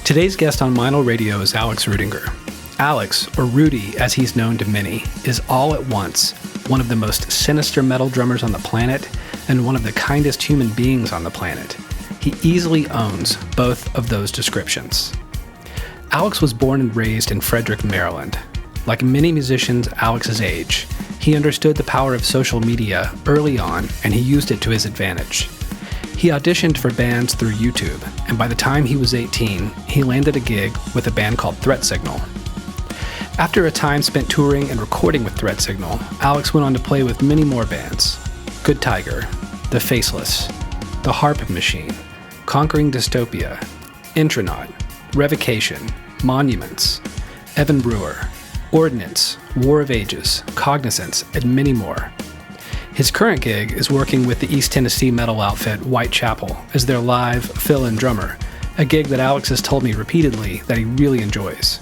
Today's guest on Meinl Radio is Alex Rudinger. Alex, or Rudi as he's known to many, is all at once one of the most sinister metal drummers on the planet and one of the kindest human beings on the planet. He easily owns both of those descriptions. Alex was born and raised in Frederick, Maryland. Like many musicians Alex's age, he understood the power of social media early on, and he used it to his advantage. He auditioned for bands through YouTube, and by the time he was 18, he landed a gig with a band called Threat Signal. After a time spent touring and recording with Threat Signal, Alex went on to play with many more bands: Good Tiger, The Faceless, The Harp Machine, Conquering Dystopia, Intronaut, Revocation, Monuments, Evan Brewer, Ordnance, War of Ages, Cognizance, and many more. His current gig is working with the East Tennessee metal outfit Whitechapel as their live fill-in drummer, a gig that Alex has told me repeatedly that he really enjoys.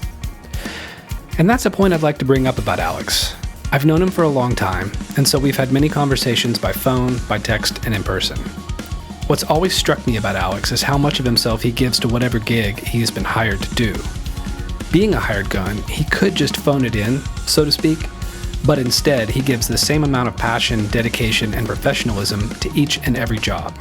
And that's a point I'd like to bring up about Alex. I've known him for a long time, and so we've had many conversations by phone, by text, and in person. What's always struck me about Alex is how much of himself he gives to whatever gig he's been hired to do. Being a hired gun, he could just phone it in, so to speak, but instead he gives the same amount of passion, dedication, and professionalism to each and every job.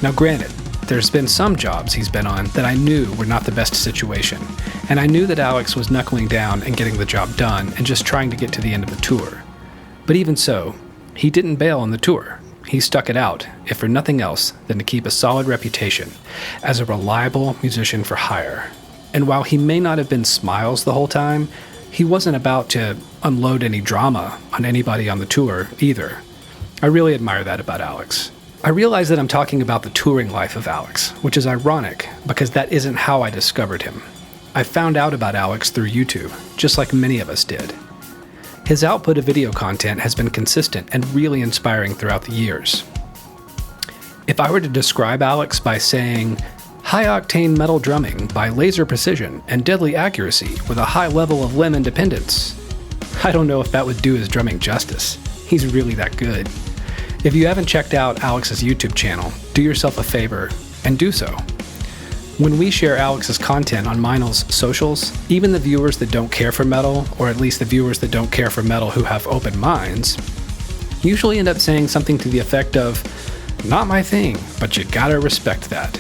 Now granted, there's been some jobs he's been on that I knew were not the best situation, and I knew that Alex was knuckling down and getting the job done and just trying to get to the end of the tour. But even so, he didn't bail on the tour. He stuck it out, if for nothing else than to keep a solid reputation as a reliable musician for hire. And while he may not have been smiles the whole time, he wasn't about to unload any drama on anybody on the tour either. I really admire that about Alex. I realize that I'm talking about the touring life of Alex, which is ironic because that isn't how I discovered him. I found out about Alex through YouTube, just like many of us did. His output of video content has been consistent and really inspiring throughout the years. If I were to describe Alex by saying, high-octane metal drumming by laser precision and deadly accuracy with a high level of limb independence, I don't know if that would do his drumming justice. He's really that good. If you haven't checked out Alex's YouTube channel, do yourself a favor and do so. When we share Alex's content on Meinl's socials, even the viewers that don't care for metal, or at least the viewers that don't care for metal who have open minds, usually end up saying something to the effect of, "Not my thing, but you gotta respect that."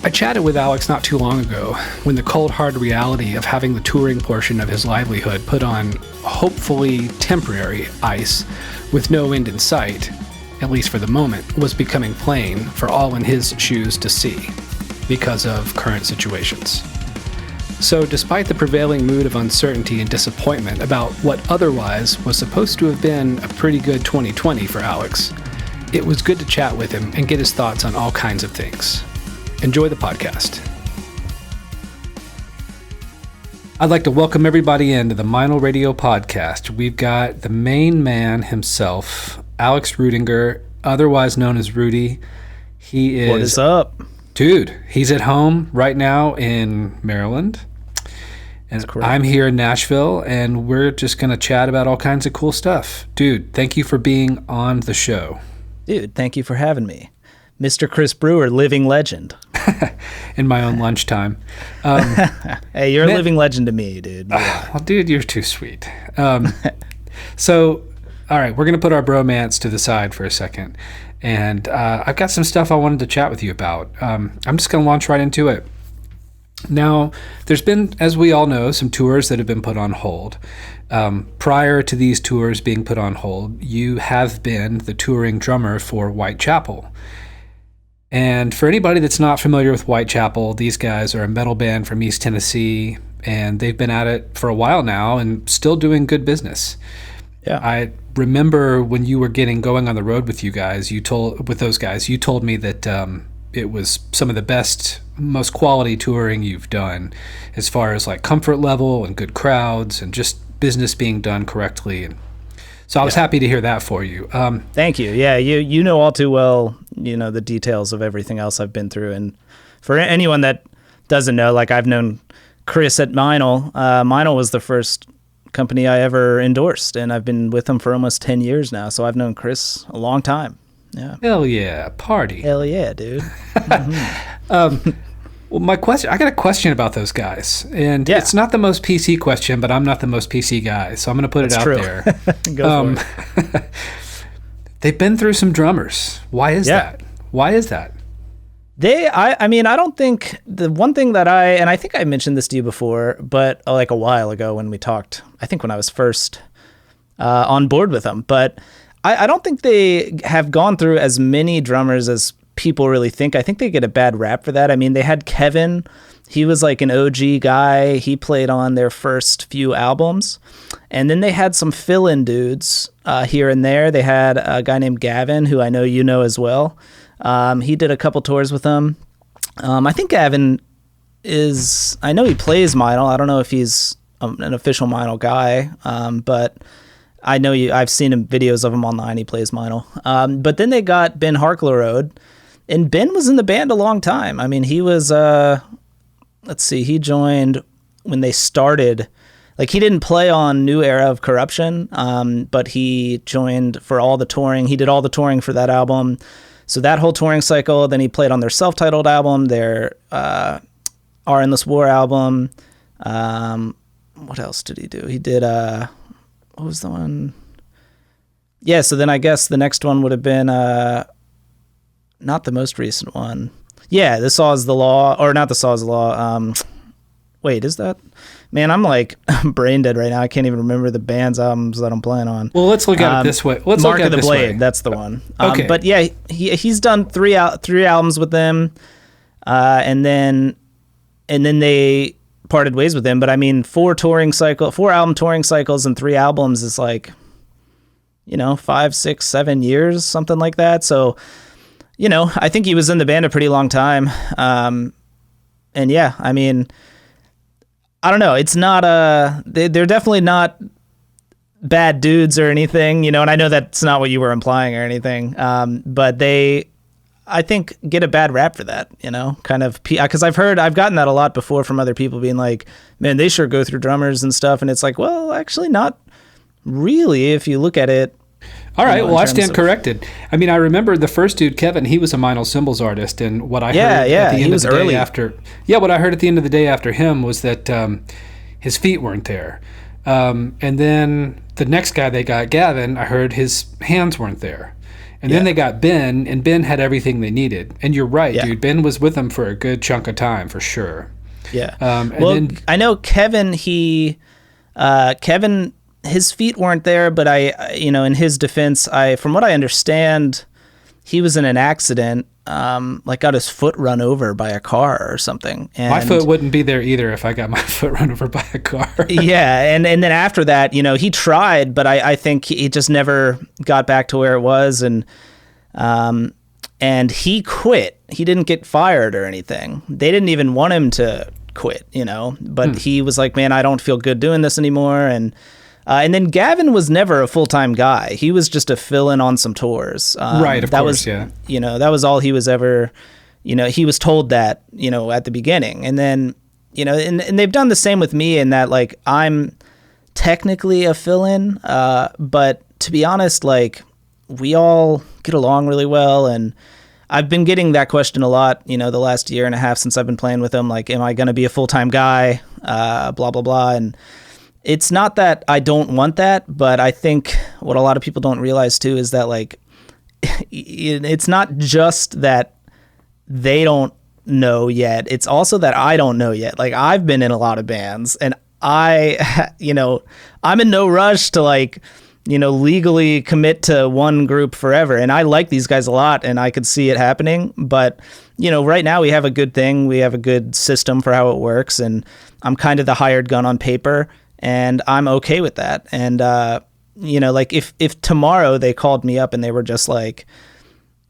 I chatted with Alex not too long ago when the cold hard reality of having the touring portion of his livelihood put on hopefully temporary ice with no end in sight, at least for the moment, was becoming plain for all in his shoes to see because of current situations. So despite the prevailing mood of uncertainty and disappointment about what otherwise was supposed to have been a pretty good 2020 for Alex, it was good to chat with him and get his thoughts on all kinds of things. Enjoy the podcast. I'd like to welcome everybody into the Meinl Radio Podcast. We've got the main man himself, Alex Rudinger, otherwise known as Rudi. He is... What is up? Dude, he's at home right now in Maryland. And I'm here in Nashville, and we're just going to chat about all kinds of cool stuff. Dude, thank you for being on the show. Dude, thank you for having me. Mr. Chris Brewer, living legend. In my own lunchtime. Hey, you're a living legend to me, dude. Well, dude, you're too sweet. So, all right, we're going to put our bromance to the side for a second. And I've got some stuff I wanted to chat with you about. I'm just going to launch right into it. Now, there's been, as we all know, some tours that have been put on hold. Prior to these tours being put on hold, you have been the touring drummer for Whitechapel. And for anybody that's not familiar with Whitechapel, these guys are a metal band from East Tennessee, and they've been at it for a while now and still doing good business. Yeah. I remember when you were going on the road with those guys, you told me that it was some of the best, most quality touring you've done as far as like comfort level and good crowds and just business being done correctly. And so I was happy to hear that for you. Thank you. Yeah, you know all too well, the details of everything else I've been through. And for anyone that doesn't know, like I've known Chris at Meinl. Meinl was the first company I ever endorsed, and I've been with them for almost 10 years now. So I've known Chris a long time. Yeah. Hell yeah, party. Hell yeah, dude. Mm-hmm. Well, I got a question about those guys, and Yeah. it's not the most PC question, but I'm not the most PC guy, so I'm going to put it out there. Go for it. They've been through some drummers. Why is that? Why is that? I mean, I don't think the one thing that and I think I mentioned this to you before, but like a while ago when we talked, I think when I was first on board with them, but I don't think they have gone through as many drummers as people really think. I think they get a bad rap for that. I mean, they had Kevin. He was like an OG guy. He played on their first few albums. And then they had some fill-in dudes here and there. They had a guy named Gavin, who I know you know as well. He did a couple tours with them. I think Gavin I know he plays Meinl. I don't know if he's an official Meinl guy, but I know I've seen videos of him online. He plays Meinl. But then they got Ben Harkleroad, and Ben was in the band a long time. I mean, he was, he joined when they started. Like, he didn't play on New Era of Corruption, but he joined for all the touring. He did all the touring for that album. So that whole touring cycle, then he played on their self-titled album, their Our Endless War album. What else did he do? He did, what was the one? Yeah, so then I guess the next one would have been, not the most recent one. Yeah, The Saw is the Law, or not The Saw is the Law. Wait, is that? Man, I'm like brain dead right now. I can't even remember the band's albums that I'm playing on. Well, let's look at it this way. Let's Mark look at of the it this Blade, way. that's the one. Okay. But yeah, he's done three albums with them, and then they parted ways with him. But I mean, 4 album touring cycles and 3 albums is like, 5, 6, 7 years, something like that. So, I think he was in the band a pretty long time. And yeah, I mean, I don't know. It's not they're definitely not bad dudes or anything, and I know that's not what you were implying or anything. But they, I think, get a bad rap for that, kind of, because I've gotten that a lot before from other people being like, man, they sure go through drummers and stuff. And it's like, well, actually not really, if you look at it. All right, well, I stand corrected. I mean, I remember the first dude, Kevin, he was a Meinl Cymbals artist, and what I heard at the end of the day after... Yeah, what I heard at the end of the day after him was that his feet weren't there. And then the next guy they got, Gavin, I heard his hands weren't there. And then they got Ben, and Ben had everything they needed. And you're right, dude, Ben was with them for a good chunk of time, for sure. Yeah. I know Kevin, Kevin... his feet weren't there, but in his defense, from what I understand, he was in an accident, got his foot run over by a car or something. And my foot wouldn't be there either if I got my foot run over by a car. Yeah, and then after that, he tried, but I think he just never got back to where it was, and he quit. He didn't get fired or anything. They didn't even want him to quit, but he was like, man, I don't feel good doing this anymore, and then Gavin was never a full-time guy. He was just a fill-in on some tours. Right, of course, yeah. That was all he was ever, he was told that, at the beginning. And then, and they've done the same with me in that, like, I'm technically a fill-in, but to be honest, like, we all get along really well. And I've been getting that question a lot, the last year and a half since I've been playing with them. Like, am I going to be a full-time guy? Blah, blah, blah. And it's not that I don't want that, but I think what a lot of people don't realize too is that, like, it's not just that they don't know yet. It's also that I don't know yet. Like, I've been in a lot of bands, and I'm in no rush to, like, legally commit to one group forever. And I like these guys a lot, and I could see it happening. But, right now we have a good thing. We have a good system for how it works, and I'm kind of the hired gun on paper. And I'm okay with that. And, like, if tomorrow they called me up and they were just like,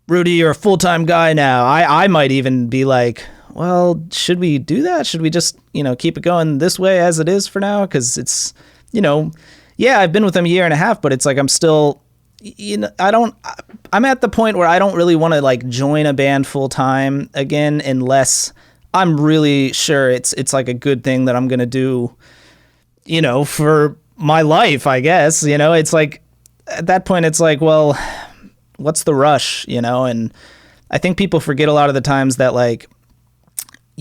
Rudi, you're a full-time guy now, I might even be like, well, should we do that? Should we just, keep it going this way as it is for now? Because it's, I've been with them a year and a half, but it's like I'm still, I'm at the point where I don't really want to, like, join a band full-time again unless I'm really sure it's like a good thing that I'm going to do, for my life, I guess. It's like, at that point, it's like, well, what's the rush, and I think people forget a lot of the times that, like,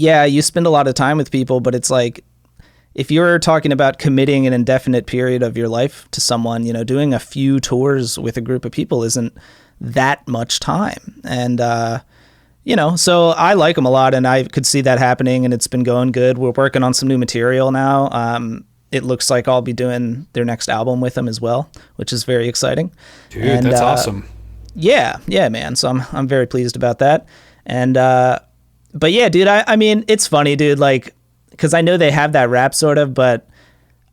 yeah, you spend a lot of time with people, but it's like, if you're talking about committing an indefinite period of your life to someone, doing a few tours with a group of people isn't that much time. And, so I like them a lot, and I could see that happening, and it's been going good. We're working on some new material now. It looks like I'll be doing their next album with them as well, which is very exciting. Dude, and, that's awesome. Yeah, man. So I'm very pleased about that. And, but yeah, dude, I mean, it's funny, dude, like, because I know they have that rap sort of, but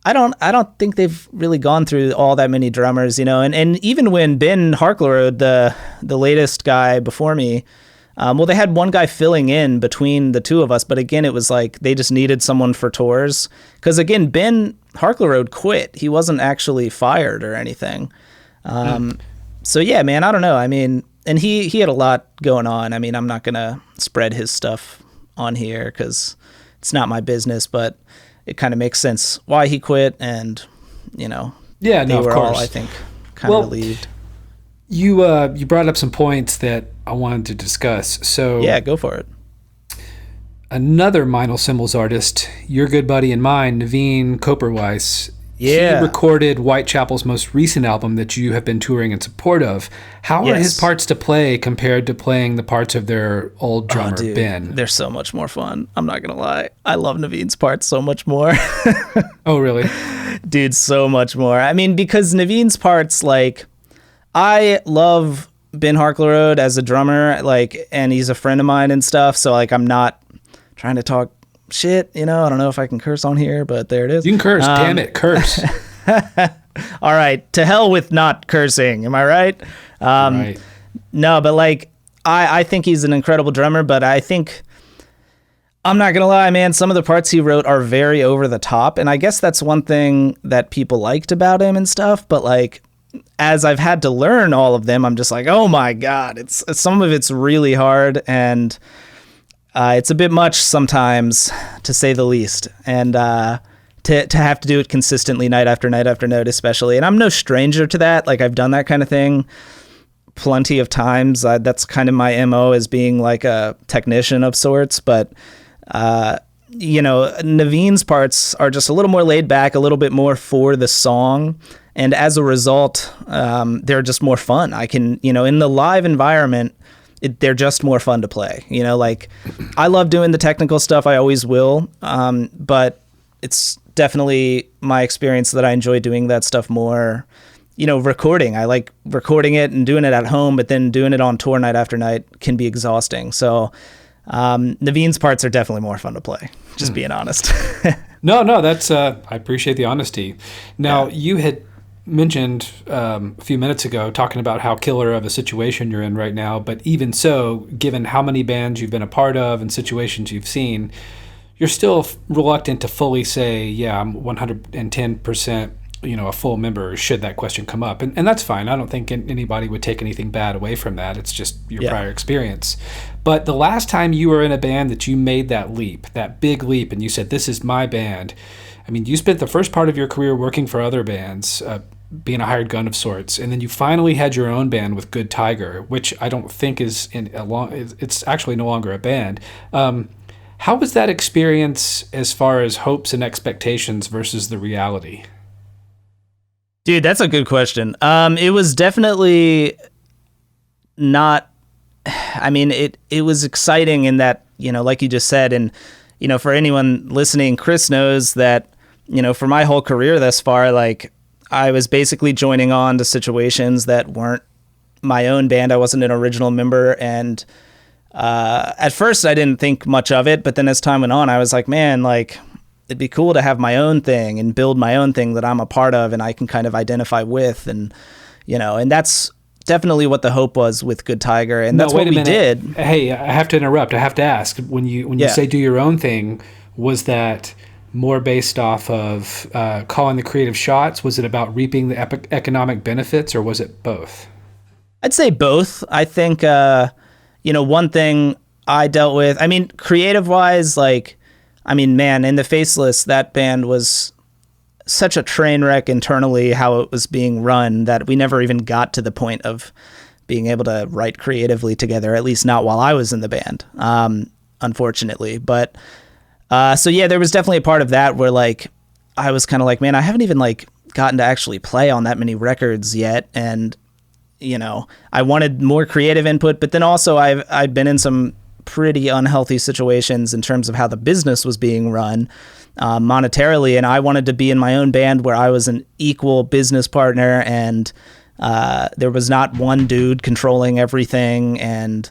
I don't think they've really gone through all that many drummers, and even when Ben Harkleroad, the latest guy before me, well, they had one guy filling in between the two of us, but again, it was like they just needed someone for tours. Because again, Ben Harkleroad quit. He wasn't actually fired or anything. So yeah, man, I don't know. I mean, and he had a lot going on. I mean, I'm not going to spread his stuff on here because it's not my business, but it kind of makes sense why he quit. And, yeah, they no, were of course. all, I think, kind of relieved. You brought up some points that I wanted to discuss. So yeah, go for it. Another Meinl Cymbals artist, your good buddy and mine, Naveen Koperweiss. Yeah. He recorded Whitechapel's most recent album that you have been touring in support of. How are his parts to play compared to playing the parts of their old drummer, Ben? They're so much more fun. I'm not going to lie. I love Naveen's parts so much more. Oh, really? Dude, so much more. I mean, because Naveen's parts, like, I love Ben Harkleroad as a drummer, like, and he's a friend of mine and stuff. So, like, I'm not trying to talk shit, I don't know if I can curse on here, but there it is. You can curse, damn it, curse. All right, to hell with not cursing, am I right? Right. No, but like, I think he's an incredible drummer, but I think, I'm not gonna lie, man, some of the parts he wrote are very over the top, and I guess that's one thing that people liked about him and stuff, but like, as I've had to learn all of them, I'm just like, oh my God, it's some of it's really hard, and it's a bit much sometimes, to say the least, and to have to do it consistently night after night after night, especially. And I'm no stranger to that. Like, I've done that kind of thing plenty of times. That's kind of my MO, as being like a technician of sorts. But Naveen's parts are just a little more laid back, a little bit more for the song, and as a result, they're just more fun. I can, in the live environment, they're just more fun to play. Like, I love doing the technical stuff. I always will. But it's definitely my experience that I enjoy doing that stuff more. Recording. I like recording it and doing it at home, but then doing it on tour night after night can be exhausting. So Naveen's parts are definitely more fun to play, just being honest. No, that's, I appreciate the honesty. Now, you had mentioned a few minutes ago talking about how killer of a situation you're in right now, but even so, given how many bands you've been a part of and situations you've seen, you're still reluctant to fully say, yeah, I'm 110% a full member, should that question come up, and that's fine. I don't think anybody would take anything bad away from that. It's just your prior experience. But the last time you were in a band that you made that leap, that big leap, and you said, this is my band, I mean, you spent the first part of your career working for other bands, being a hired gun of sorts, and then you finally had your own band with Good Tiger, which I don't think is it's actually no longer a band. How was that experience as far as hopes and expectations versus the reality? Dude, that's a good question. It was definitely not, I mean, it was exciting in that, like you just said, and, for anyone listening, Chris knows that, for my whole career thus far, like, I was basically joining on to situations that weren't my own band. I wasn't an original member, and at first I didn't think much of it, but then as time went on, I was like, man, like, it'd be cool to have my own thing and build my own thing that I'm a part of and I can kind of identify with, and and that's definitely what the hope was with Good Tiger, and that's what we did. Hey, I have to interrupt. I have to ask, when you say do your own thing, was that more based off of calling the creative shots? Was it about reaping the economic benefits, or was it both? I'd say both. I think, one thing I dealt with, I mean, creative-wise, like, I mean, man, in the Faceless, that band was such a train wreck internally, how it was being run, that we never even got to the point of being able to write creatively together, at least not while I was in the band. unfortunately. But so yeah, there was definitely a part of that where like I was kind of like, man, I haven't even like gotten to actually play on that many records yet, and I wanted more creative input, but then also I've been in some pretty unhealthy situations in terms of how the business was being run monetarily, and I wanted to be in my own band where I was an equal business partner, and there was not one dude controlling everything and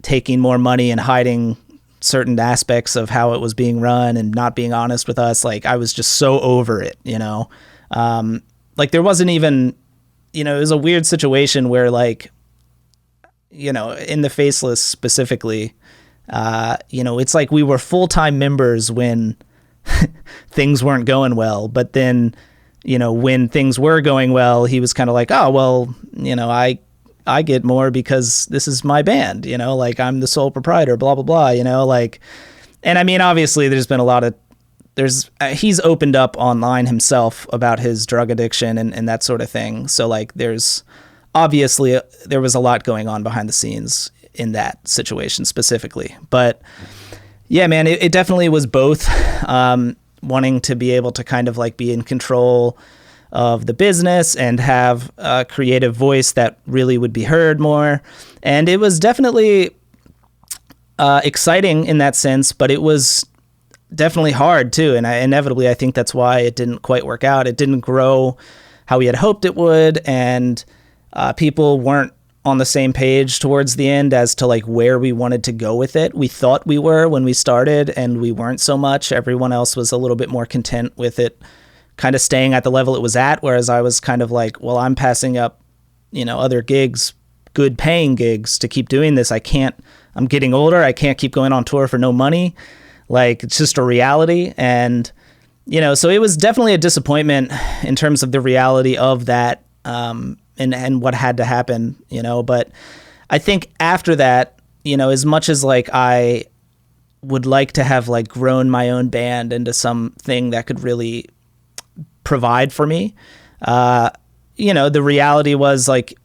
taking more money and hiding certain aspects of how it was being run and not being honest with us. Like I was just so over it, like there wasn't even, it was a weird situation where like, in the Faceless specifically, it's like we were full-time members when things weren't going well, but then, when things were going well, he was kind of like, oh, well, I get more because this is my band, like I'm the sole proprietor, blah, blah, blah, like, and I mean, obviously there's been a lot of, he's opened up online himself about his drug addiction and that sort of thing. So like there's obviously there was a lot going on behind the scenes in that situation specifically, but yeah, man, it definitely was both, wanting to be able to kind of like be in control of the business and have a creative voice that really would be heard more. And it was definitely exciting in that sense, but it was definitely hard too. And inevitably, I think that's why it didn't quite work out. It didn't grow how we had hoped it would. And people weren't on the same page towards the end as to like where we wanted to go with it. We thought we were when we started, and we weren't so much. Everyone else was a little bit more content with it kind of staying at the level it was at, whereas I was kind of like, well, I'm passing up, other gigs, good paying gigs, to keep doing this. I'm getting older. I can't keep going on tour for no money. Like, it's just a reality. And, so it was definitely a disappointment in terms of the reality of that, and what had to happen, but I think after that, as much as like I would like to have like grown my own band into something that could really provide for me, the reality was like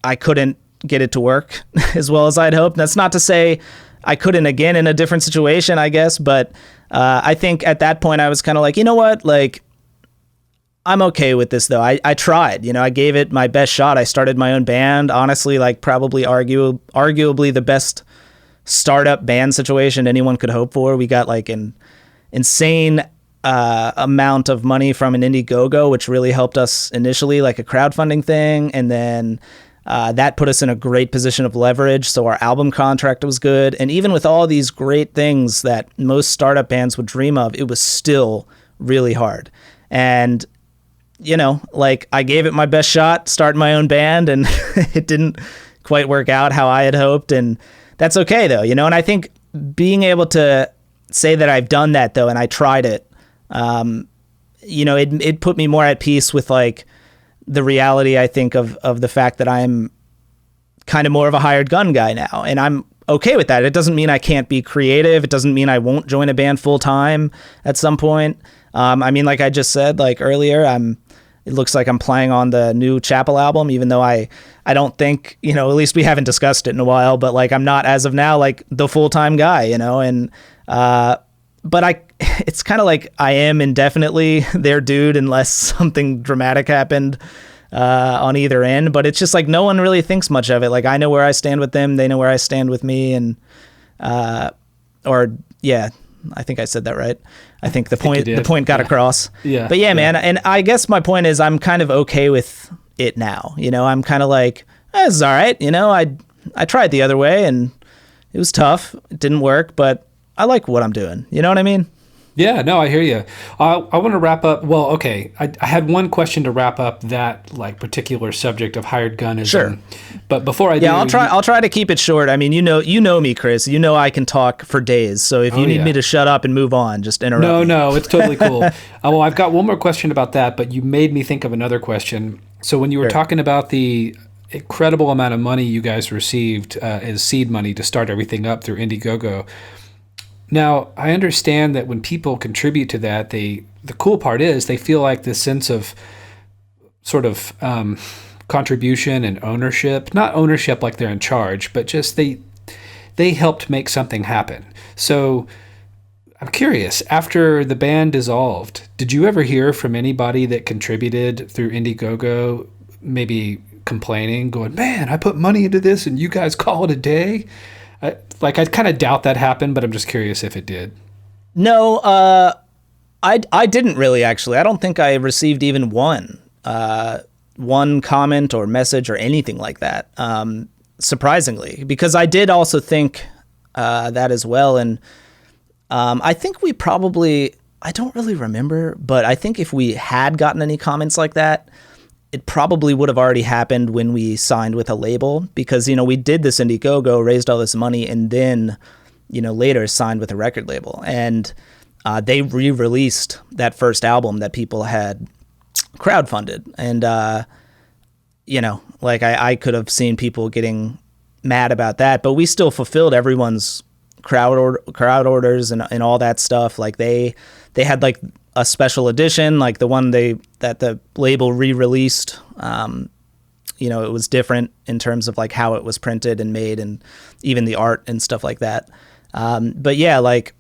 I couldn't get it to work as well as I'd hoped. That's not to say I couldn't again in a different situation, I guess, but I think at that point I was kind of like, you know what, like I'm okay with this though. I tried, I gave it my best shot. I started my own band, honestly, like probably arguably the best startup band situation anyone could hope for. We got like an insane amount of money from an Indiegogo, which really helped us initially, like a crowdfunding thing. And then that put us in a great position of leverage. So our album contract was good. And even with all these great things that most startup bands would dream of, it was still really hard. And like I gave it my best shot, starting my own band, and it didn't quite work out how I had hoped. And that's okay though, and I think being able to say that I've done that though, and I tried it, it put me more at peace with like the reality, I think, of the fact that I'm kind of more of a hired gun guy now. And I'm okay with that. It doesn't mean I can't be creative. It doesn't mean I won't join a band full time at some point. I mean, like I just said, like earlier, it looks like I'm playing on the new Chapel album, even though I don't think, at least we haven't discussed it in a while, but like I'm not as of now like the full-time guy, and but it's kind of like I am indefinitely their dude unless something dramatic happened on either end. But it's just like no one really thinks much of it. Like I know where I stand with them, they know where I stand with me, and I think I said that right. I think the point got across. Yeah. But yeah, man. And I guess my point is I'm kind of okay with it now. I'm kind of like, this is all right. I tried the other way and it was tough. It didn't work, but I like what I'm doing. You know what I mean? Yeah, no, I hear you. I want to wrap up. Well, okay. I had one question to wrap up that like particular subject of hired gunism. Sure. But before I do, I'll try to keep it short. I mean, you know me, Chris. I can talk for days. So if you need me to shut up and move on, just interrupt me. No, it's totally cool. Well, I've got one more question about that, but you made me think of another question. So when you were talking about the incredible amount of money you guys received as seed money to start everything up through Indiegogo. Now, I understand that when people contribute to that, the cool part is they feel like this sense of sort of contribution and ownership. Not ownership like they're in charge, but just they they helped make something happen. So I'm curious, after the band dissolved, did you ever hear from anybody that contributed through Indiegogo, maybe complaining, going, man, I put money into this and you guys call it a day? I kind of doubt that happened, but I'm just curious if it did. No, I didn't really, actually. I don't think I received even one comment or message or anything like that, surprisingly, because I did also think that as well. And I think we probably, I don't really remember, but I think if we had gotten any comments like that, it probably would have already happened when we signed with a label, because, we did this Indiegogo, raised all this money, and then, later signed with a record label. And they re-released that first album that people had crowdfunded. And, I could have seen people getting mad about that, but we still fulfilled everyone's crowd orders and all that stuff. Like they had like a special edition, like the one that the label re-released. It was different in terms of like how it was printed and made, and even the art and stuff like that. But yeah, like,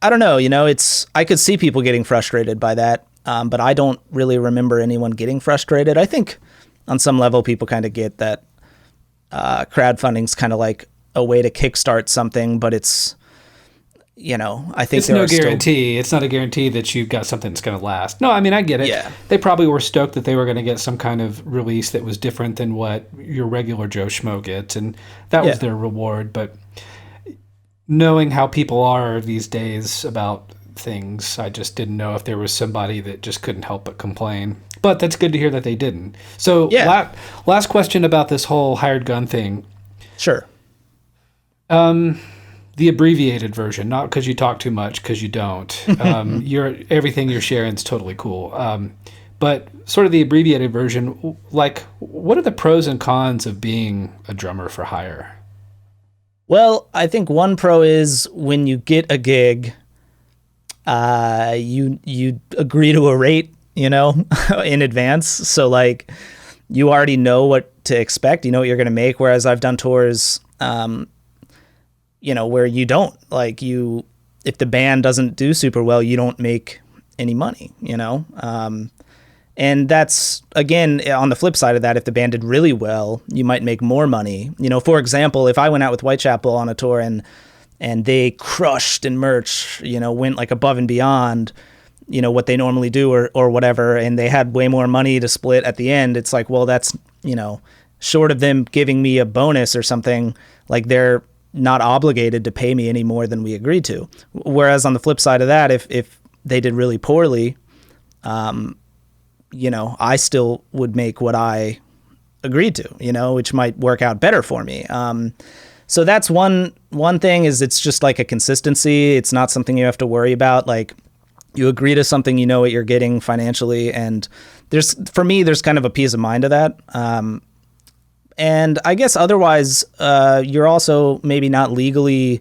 I don't know, I could see people getting frustrated by that. But I don't really remember anyone getting frustrated. I think on some level people kind of get that crowdfunding's kind of like a way to kickstart something, but it's, I think it's no guarantee. It's not a guarantee that you've got something that's going to last. No, I mean, I get it. Yeah. They probably were stoked that they were going to get some kind of release that was different than what your regular Joe Schmo gets, and that was their reward. But knowing how people are these days about things, I just didn't know if there was somebody that just couldn't help but complain. But that's good to hear that they didn't. So last question about this whole hired gun thing. Sure. The abbreviated version, not because you talk too much, because you don't. Everything you're sharing is totally cool. But sort of the abbreviated version, like, what are the pros and cons of being a drummer for hire? Well, I think one pro is when you get a gig, you agree to a rate, in advance. So like, you already know what to expect. You know what you're going to make. Whereas I've done tours, where you don't, like, if the band doesn't do super well, you don't make any money, and that's, again, on the flip side of that, if the band did really well, you might make more money. For example, if I went out with Whitechapel on a tour and they crushed in merch, went like above and beyond, what they normally do or whatever, and they had way more money to split at the end, it's like, well, that's, short of them giving me a bonus or something, like, they're not obligated to pay me any more than we agreed to. Whereas on the flip side of that, if they did really poorly, I still would make what I agreed to, which might work out better for me. So that's one thing, is it's just like a consistency. It's not something you have to worry about. Like, you agree to something, you know what you're getting financially. And for me, there's kind of a peace of mind to that. And I guess otherwise, you're also maybe not legally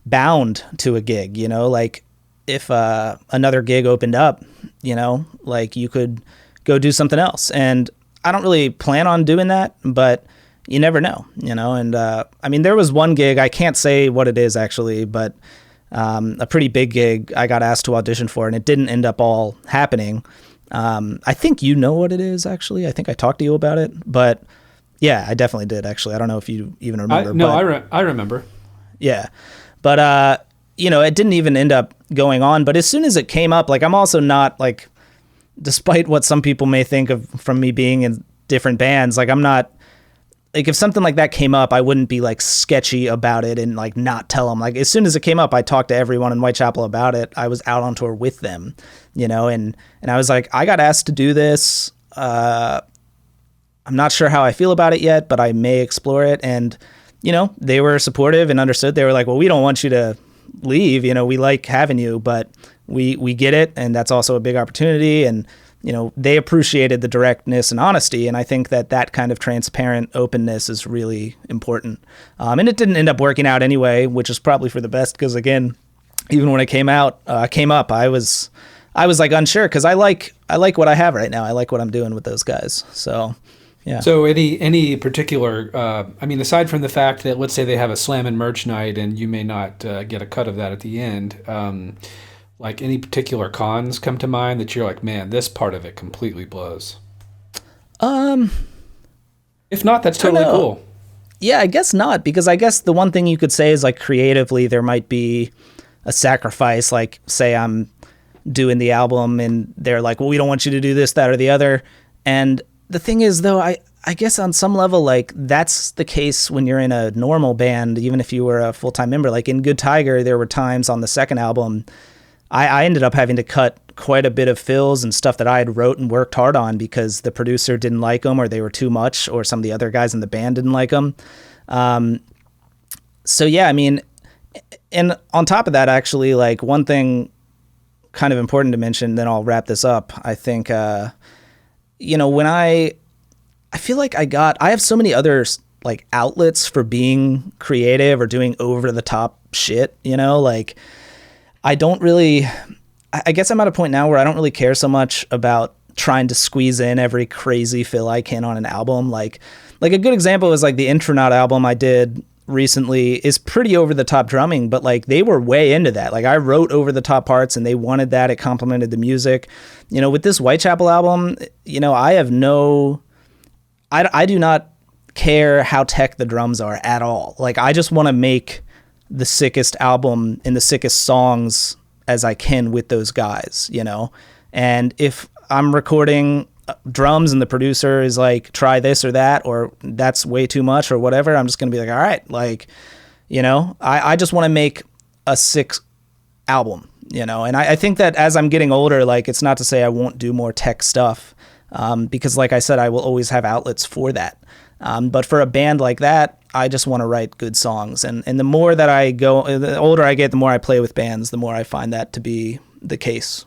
bound to a gig, like if another gig opened up, like, you could go do something else. And I don't really plan on doing that, but you never know, and I mean, there was one gig, I can't say what it is actually, but a pretty big gig I got asked to audition for, and it didn't end up all happening. I think you know what it is, actually. I think I talked to you about it, but yeah, I definitely did, actually. I don't know if you even remember. I remember. Yeah. But, it didn't even end up going on. But as soon as it came up, like, I'm also not, like, despite what some people may think of from me being in different bands, like, I'm not, like, if something like that came up, I wouldn't be, like, sketchy about it and, like, not tell them. Like, as soon as it came up, I talked to everyone in Whitechapel about it. I was out on tour with them, and I was like, I got asked to do this. I'm not sure how I feel about it yet, but I may explore it. And, they were supportive and understood. They were like, well, we don't want you to leave. We like having you, but we get it. And that's also a big opportunity. And, they appreciated the directness and honesty. And I think that kind of transparent openness is really important. And it didn't end up working out anyway, which is probably for the best. Because again, even when it came up, I was like unsure, because I like what I have right now. I like what I'm doing with those guys. So Yeah. So any particular, I mean, aside from the fact that, let's say they have a slam and merch night and you may not get a cut of that at the end, like any particular cons come to mind that you're like, man, this part of it completely blows? If not, that's totally cool. Yeah, I guess not, because I guess the one thing you could say is like creatively there might be a sacrifice. Like, say I'm doing the album and they're like, well, we don't want you to do this, that, or the other. And the thing is, though, I guess on some level, like, that's the case when you're in a normal band, even if you were a full-time member. Like in Good Tiger, there were times on the second album I ended up having to cut quite a bit of fills and stuff that I had wrote and worked hard on because the producer didn't like them, or they were too much, or some of the other guys in the band didn't like them. So yeah, I mean, and on top of that, actually, like one thing kind of important to mention, then I'll wrap this up. I think, when I feel like I have so many other like outlets for being creative or doing over the top shit, like I guess I'm at a point now where I don't really care so much about trying to squeeze in every crazy fill I can on an album. Like a good example is like the Intronaut album I did recently is pretty over the top drumming, but like they were way into that. Like I wrote over the top parts and they wanted that. It complemented the music. With this Whitechapel album, I do not care how tech the drums are at all. Like I just want to make the sickest album and the sickest songs as I can with those guys, and if I'm recording drums and the producer is like, try this or that, or that's way too much or whatever, I'm just going to be like, all right, like, I just want to make a sick album, and I think that as I'm getting older, like, it's not to say I won't do more tech stuff, because like I said, I will always have outlets for that. But for a band like that, I just want to write good songs. And the more that the older I get, the more I play with bands, the more I find that to be the case,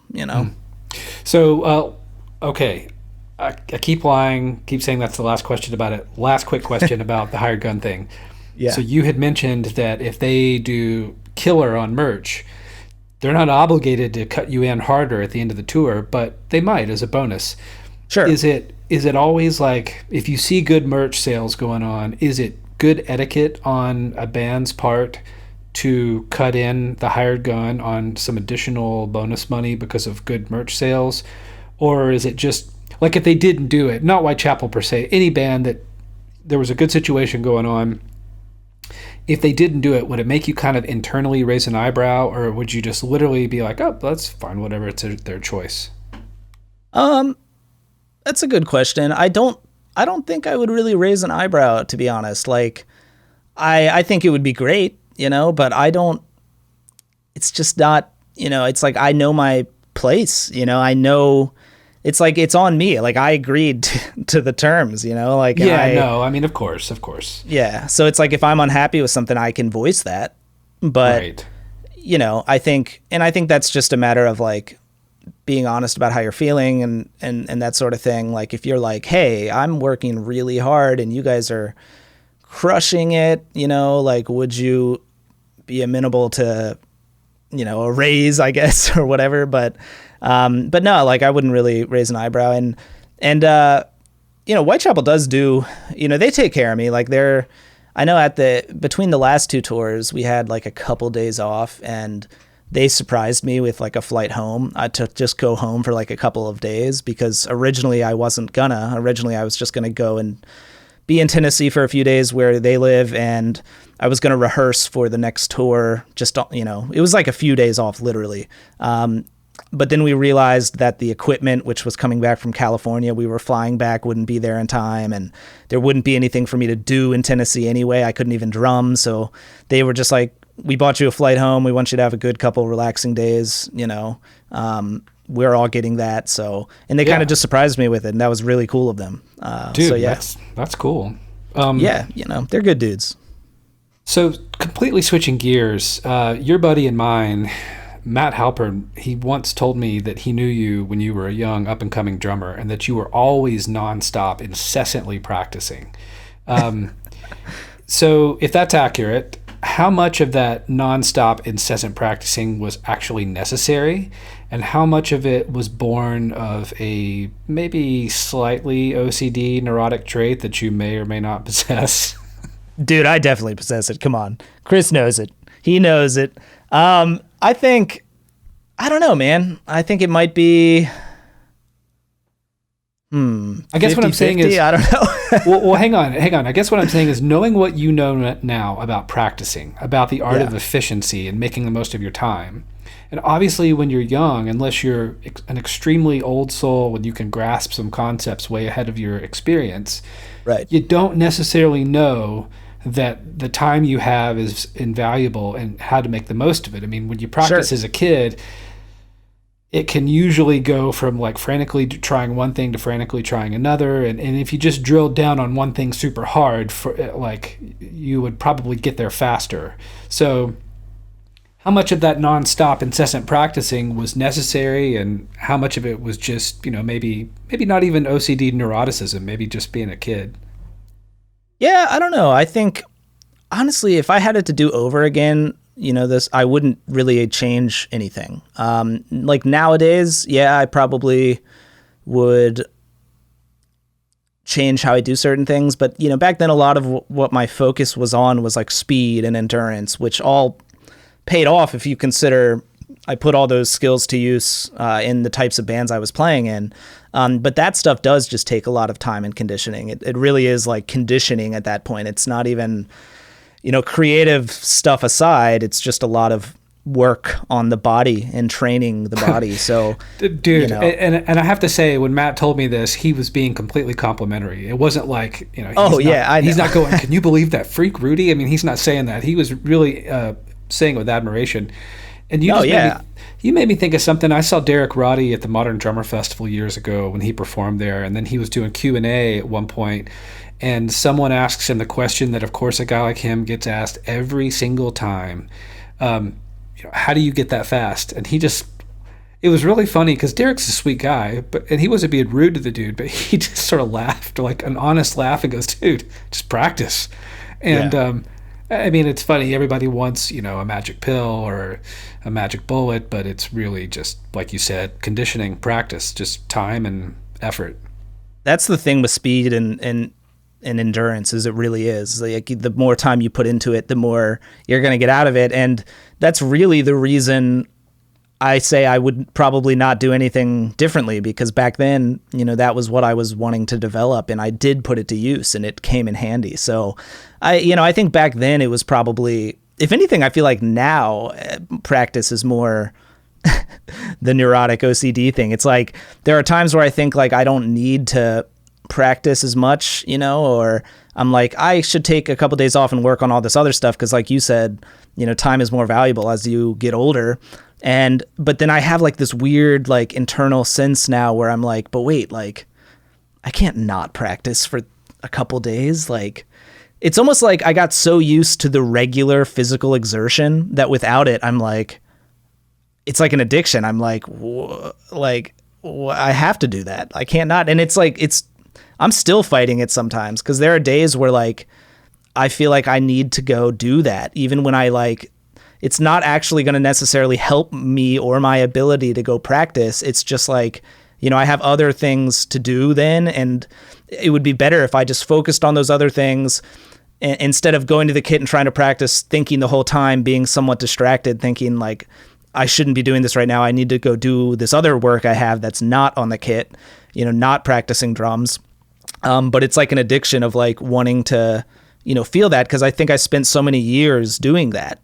So, okay. I keep lying, keep saying that's the last question about it. Last quick question about the hired gun thing. Yeah. So you had mentioned that if they do killer on merch, they're not obligated to cut you in harder at the end of the tour, but they might as a bonus. Sure. Is it always like, if you see good merch sales going on, is it good etiquette on a band's part to cut in the hired gun on some additional bonus money because of good merch sales? Or is it just, like, if they didn't do it, not Whitechapel per se, any band that there was a good situation going on, if they didn't do it, would it make you kind of internally raise an eyebrow, or would you just literally be like, oh, that's fine, whatever, it's their choice? That's a good question. I don't think I would really raise an eyebrow, to be honest. Like, I think it would be great, but I don't, it's just not, it's like, I know my place, I know, it's like, it's on me. Like, I agreed to the terms, like, I mean, of course. Yeah. So it's like, if I'm unhappy with something, I can voice that, but, right. I think that's just a matter of like, being honest about how you're feeling and that sort of thing. Like, if you're like, hey, I'm working really hard and you guys are crushing it, like, would you be amenable to, a raise, I guess, or whatever. But no, like, I wouldn't really raise an eyebrow. And Whitechapel does do, they take care of me. Like, I know between the last two tours, we had like a couple days off, and they surprised me with like a flight home. I took just go home for like a couple of days, because originally I wasn't gonna. Originally I was just gonna go and be in Tennessee for a few days where they live, and I was gonna rehearse for the next tour. Just, it was like a few days off, literally. But then we realized that the equipment, which was coming back from California, we were flying back, wouldn't be there in time, and there wouldn't be anything for me to do in Tennessee anyway. I couldn't even drum, so they were just like, we bought you a flight home. We want you to have a good couple relaxing days, we're all getting that. So, and they kind of just surprised me with it, and that was really cool of them. Dude, so yeah, that's cool. Yeah, they're good dudes. So completely switching gears, your buddy and mine, Matt Halpern, he once told me that he knew you when you were a young up and coming drummer, and that you were always nonstop, incessantly practicing. So if that's accurate, how much of that nonstop, incessant practicing was actually necessary, and how much of it was born of a maybe slightly OCD neurotic trait that you may or may not possess? Dude, I definitely possess it. Come on. Chris knows it. He knows it. I don't know, man. I think it might be... I guess 50, what I'm saying is... I don't know. well, hang on. I guess what I'm saying is knowing what you know now about practicing, about the art of efficiency and making the most of your time. And obviously when you're young, unless you're an extremely old soul and you can grasp some concepts way ahead of your experience, right, you don't necessarily know that the time you have is invaluable and how to make the most of it. I mean, when you practice as a kid, it can usually go from like frantically trying one thing to frantically trying another. And if you just drilled down on one thing super hard, you would probably get there faster. So how much of that nonstop, incessant practicing was necessary, and how much of it was just, maybe not even OCD neuroticism, maybe just being a kid? Yeah, I don't know. I think, honestly, if I had it to do over again, I wouldn't really change anything. Like nowadays, I probably would change how I do certain things. But, back then, a lot of what my focus was on was like speed and endurance, which all paid off if you consider I put all those skills to use in the types of bands I was playing in. But that stuff does just take a lot of time and conditioning. It really is like conditioning at that point. It's not even... creative stuff aside, it's just a lot of work on the body and training the body. So, dude, and I have to say, when Matt told me this, he was being completely complimentary. It wasn't like, he's not going, can you believe that freak Rudi? I mean, he's not saying that. He was really saying it with admiration. And you made me think of something. I saw Derek Rudi at the Modern Drummer Festival years ago when he performed there, and then he was doing Q&A at one point. And someone asks him the question that, of course, a guy like him gets asked every single time. How do you get that fast? And it was really funny because Derek's a sweet guy, and he wasn't being rude to the dude, but he just sort of laughed, like an honest laugh, and goes, dude, just practice. And I mean, it's funny. Everybody wants, a magic pill or a magic bullet, but it's really just, like you said, conditioning, practice, just time and effort. That's the thing with speed and endurance, is it really is. Like, the more time you put into it, the more you're going to get out of it. And that's really the reason I say I would probably not do anything differently, because back then, that was what I was wanting to develop, and I did put it to use and it came in handy. So I think back then it was probably, if anything, I feel like now practice is more the neurotic OCD thing. It's like, there are times where I think like I don't need to practice as much, or I'm like, I should take a couple days off and work on all this other stuff, because like you said, time is more valuable as you get older. But then I have like this weird like internal sense now where I'm like, but wait, like I can't not practice for a couple days. Like, it's almost like I got so used to the regular physical exertion that without it, I'm like, it's like an addiction. I'm like, I have to do that. I can't not. And it's like, I'm still fighting it sometimes, because there are days where like I feel like I need to go do that, even when I like, it's not actually going to necessarily help me or my ability to go practice. It's just like, I have other things to do then, and it would be better if I just focused on those other things instead of going to the kit and trying to practice, thinking the whole time, being somewhat distracted, thinking like, I shouldn't be doing this right now. I need to go do this other work I have that's not on the kit, not practicing drums. But it's like an addiction of like wanting to, feel that, because I think I spent so many years doing that,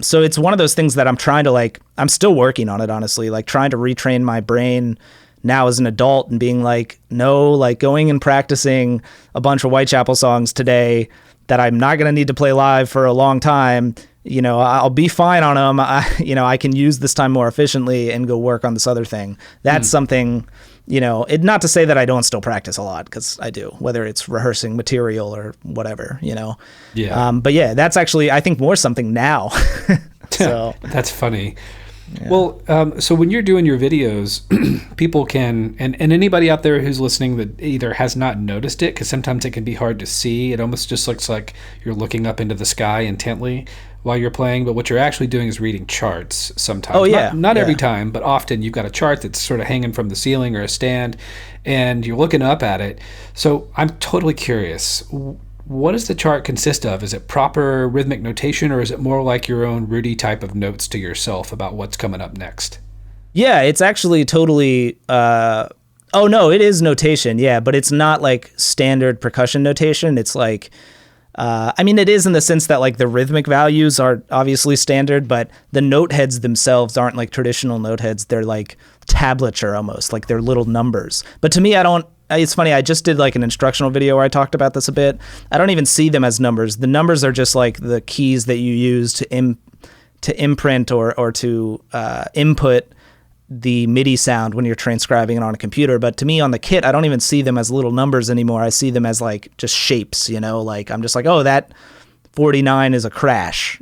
So it's one of those things that I'm trying to like, I'm still working on it, honestly, like trying to retrain my brain now as an adult and being like, no, like going and practicing a bunch of Whitechapel songs today that I'm not going to need to play live for a long time. I'll be fine on them. I can use this time more efficiently and go work on this other thing. That's something, not to say that I don't still practice a lot, because I do, whether it's rehearsing material or whatever, Yeah. But yeah, that's actually, I think, more something now. So that's funny. Yeah. Well, so when you're doing your videos, people can, and anybody out there who's listening that either has not noticed it, because sometimes it can be hard to see. It almost just looks like you're looking up into the sky intently while you're playing, but what you're actually doing is reading charts sometimes. Oh, yeah. Not every time, but often you've got a chart that's sort of hanging from the ceiling or a stand, and you're looking up at it. So I'm totally curious. What does the chart consist of? Is it proper rhythmic notation, or is it more like your own Rudi type of notes to yourself about what's coming up next? Yeah, it's actually totally... oh, no, it is notation, yeah, but it's not like standard percussion notation. It's like... I mean, it is in the sense that like the rhythmic values are obviously standard, but the note heads themselves aren't like traditional note heads. They're like tablature almost, like they're little numbers. But to me, it's funny, I just did like an instructional video where I talked about this a bit. I don't even see them as numbers. The numbers are just like the keys that you use to imprint or to input the MIDI sound when you're transcribing it on a computer. But to me on the kit, I don't even see them as little numbers anymore. I see them as like just shapes, like I'm just like, oh, that 49 is a crash,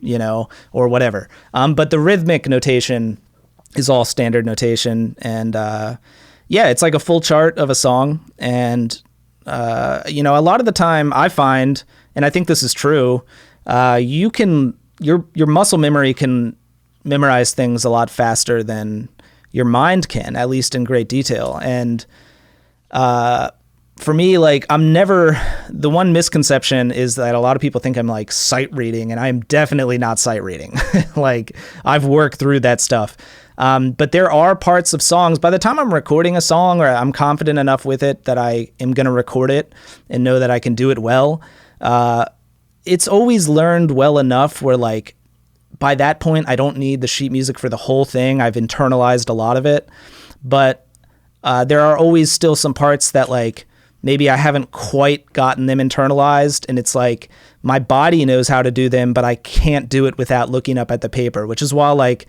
or whatever. But the rhythmic notation is all standard notation. And yeah, it's like a full chart of a song. And, a lot of the time I find, and I think this is true, your muscle memory can memorize things a lot faster than your mind can, at least in great detail. And for me, like the one misconception is that a lot of people think I'm like sight reading, and I'm definitely not sight reading. Like I've worked through that stuff. But there are parts of songs, by the time I'm recording a song or I'm confident enough with it that I am going to record it and know that I can do it well, it's always learned well enough where like, by that point, I don't need the sheet music for the whole thing. I've internalized a lot of it, but there are always still some parts that like maybe I haven't quite gotten them internalized, and it's like my body knows how to do them, but I can't do it without looking up at the paper, which is why like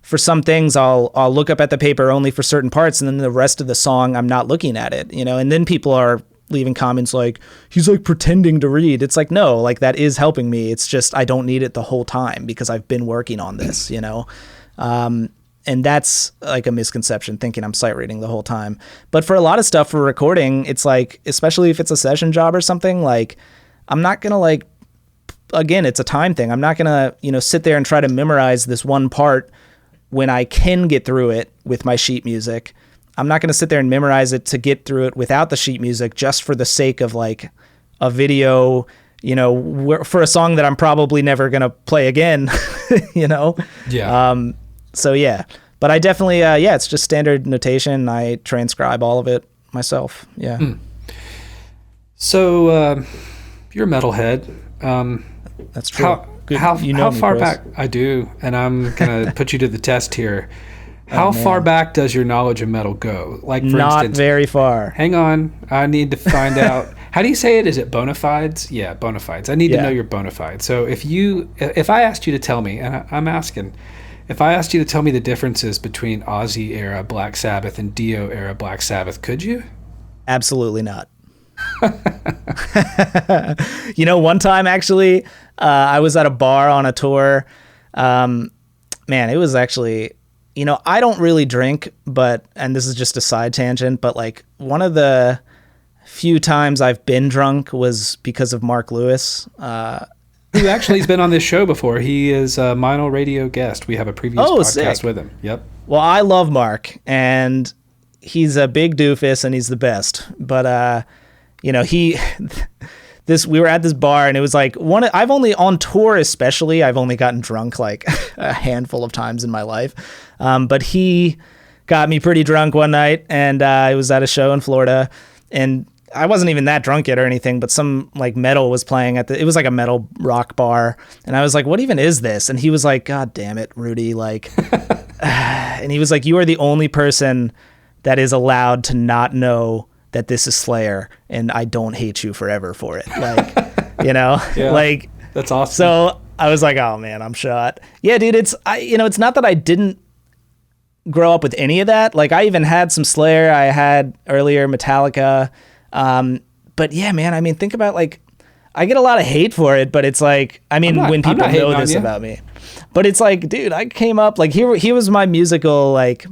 for some things I'll look up at the paper only for certain parts, and then the rest of the song I'm not looking at it, and then people are leaving comments like, he's like pretending to read. It's like, no, like that is helping me. It's just, I don't need it the whole time because I've been working on this, and that's like a misconception, thinking I'm sight reading the whole time. But for a lot of stuff for recording, it's like, especially if it's a session job or something, like I'm not going to like, again, it's a time thing. I'm not going to, sit there and try to memorize this one part when I can get through it with my sheet music. I'm not going to sit there and memorize it to get through it without the sheet music just for the sake of like a video, for a song that I'm probably never going to play again, Yeah. So yeah, but I definitely, it's just standard notation. I transcribe all of it myself. Yeah. So, you're a metalhead. That's true. How far back? I do, and I'm going to put you to the test here. How far back does your knowledge of metal go? Like, for not instance, very far. Hang on, I need to find out. How do you say it? Is it bona fides? Yeah, bona fides. I need to know your bona fides. So if I asked you to tell me, and I'm asking, if I asked you to tell me the differences between Ozzy era Black Sabbath and Dio era Black Sabbath, could you? Absolutely not. One time actually, I was at a bar on a tour. Man, it was actually... I don't really drink, and this is just a side tangent, but like one of the few times I've been drunk was because of Mark Lewis. Who actually has been on this show before. He is a Meinl Radio guest. We have a previous podcast sick. with him. Yep. Well, I love Mark, and he's a big doofus, and he's the best. But, we were at this bar, and it was like I've only on tour, especially, I've only gotten drunk like a handful of times in my life. But he got me pretty drunk one night, and I was at a show in Florida, and I wasn't even that drunk yet or anything, but some like metal was playing it was like a metal rock bar. And I was like, what even is this? And he was like, God damn it, Rudi. Like, and he was like, you are the only person that is allowed to not know that this is Slayer, and I don't hate you forever for it. Like, Yeah, like that's awesome. So I was like, oh man, I'm shot. Yeah, dude, it's not that I didn't grow up with any of that. Like I even had some Slayer. I had earlier Metallica. But yeah, man, I mean, think about like, I get a lot of hate for it, but it's like, I mean, when people know this about me, but it's like, dude, I came up like here was my musical like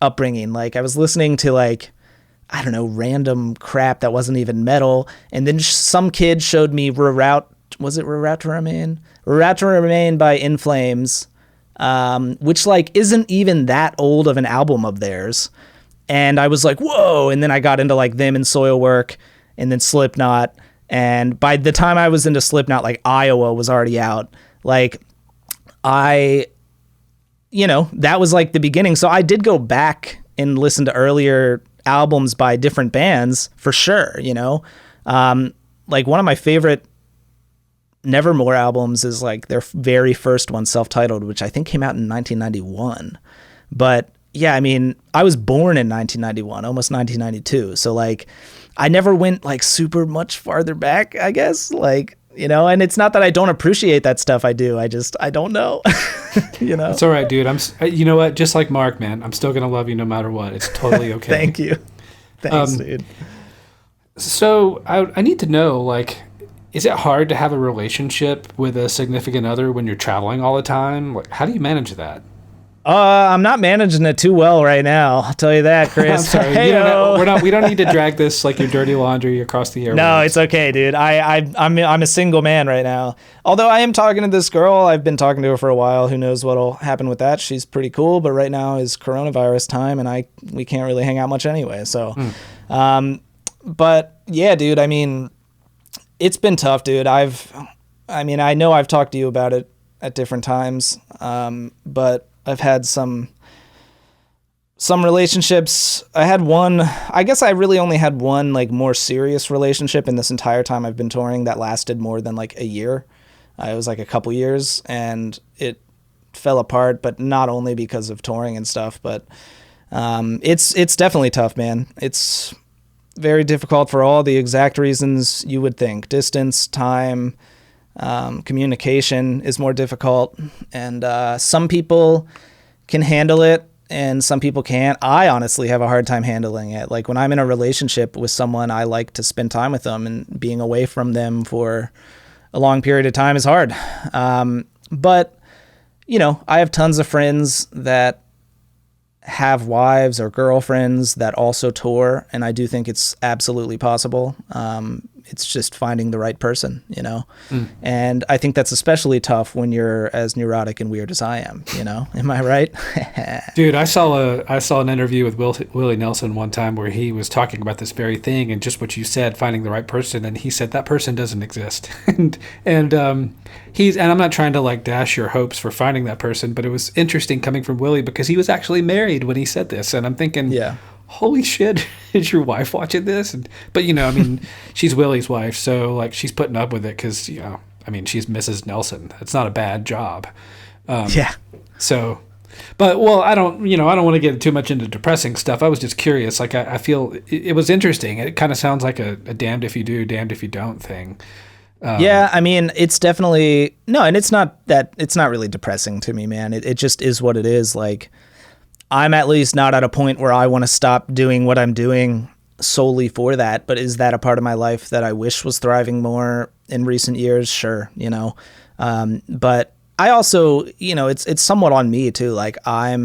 upbringing. Like I was listening to like, I don't know, random crap that wasn't even metal. And then some kid showed me was it Route to Remain? Route to Remain by In Flames, which like isn't even that old of an album of theirs. And I was like, whoa. And then I got into like them and Soilwork and then Slipknot. And by the time I was into Slipknot, like Iowa was already out. Like that was like the beginning. So I did go back and listen to earlier albums by different bands for sure. Like one of my favorite Nevermore albums is like their very first one, Self-Titled, which I think came out in 1991. But yeah, I mean, I was born in 1991, almost 1992. So like I never went like super much farther back, I guess, like, and it's not that I don't appreciate that stuff. I do. I don't know. It's all right, dude. You know what? Just like Mark, man, I'm still going to love you no matter what. It's totally okay. Thank you. Thanks, dude. So I need to know, like, is it hard to have a relationship with a significant other when you're traveling all the time? Like, how do you manage that? I'm not managing it too well right now. I'll tell you that, Chris. I'm sorry. We don't need to drag this like your dirty laundry across the airwaves. No, it's okay, dude. I'm a single man right now. Although I am talking to this girl. I've been talking to her for a while. Who knows what'll happen with that? She's pretty cool, but right now is coronavirus time, and we can't really hang out much anyway. So, but yeah, dude. I mean, it's been tough, dude. I know I've talked to you about it at different times, but I've had some relationships. I guess I really only had one like more serious relationship in this entire time I've been touring that lasted more than like a year. It was like a couple years and it fell apart, but not only because of touring and stuff, but it's definitely tough, man. It's very difficult for all the exact reasons you would think. Distance, time, communication is more difficult, and some people can handle it and some people can't. I honestly have a hard time handling it. Like when I'm in a relationship with someone, I like to spend time with them, and being away from them for a long period of time is hard. But I have tons of friends that have wives or girlfriends that also tour, and I do think it's absolutely possible. It's just finding the right person, and I think that's especially tough when you're as neurotic and weird as I am. Am I right? Dude, I saw an interview with Willie Nelson one time where he was talking about this very thing and just what you said, finding the right person, and he said that person doesn't exist. and I'm not trying to like dash your hopes for finding that person, but it was interesting coming from Willie because he was actually married when he said this, and I'm thinking, yeah, holy shit, is your wife watching this? But she's Willie's wife, so like she's putting up with it because she's Mrs. Nelson. It's not a bad job. Yeah. So, but I don't want to get too much into depressing stuff. I was just curious. Like I feel it was interesting. It kind of sounds like a damned if you do, damned if you don't thing. Yeah, I mean, it's definitely and it's not really depressing to me, man. It just is what it is. Like, I'm at least not at a point where I want to stop doing what I'm doing solely for that. But is that a part of my life that I wish was thriving more in recent years? Sure, but I also, it's somewhat on me too. Like I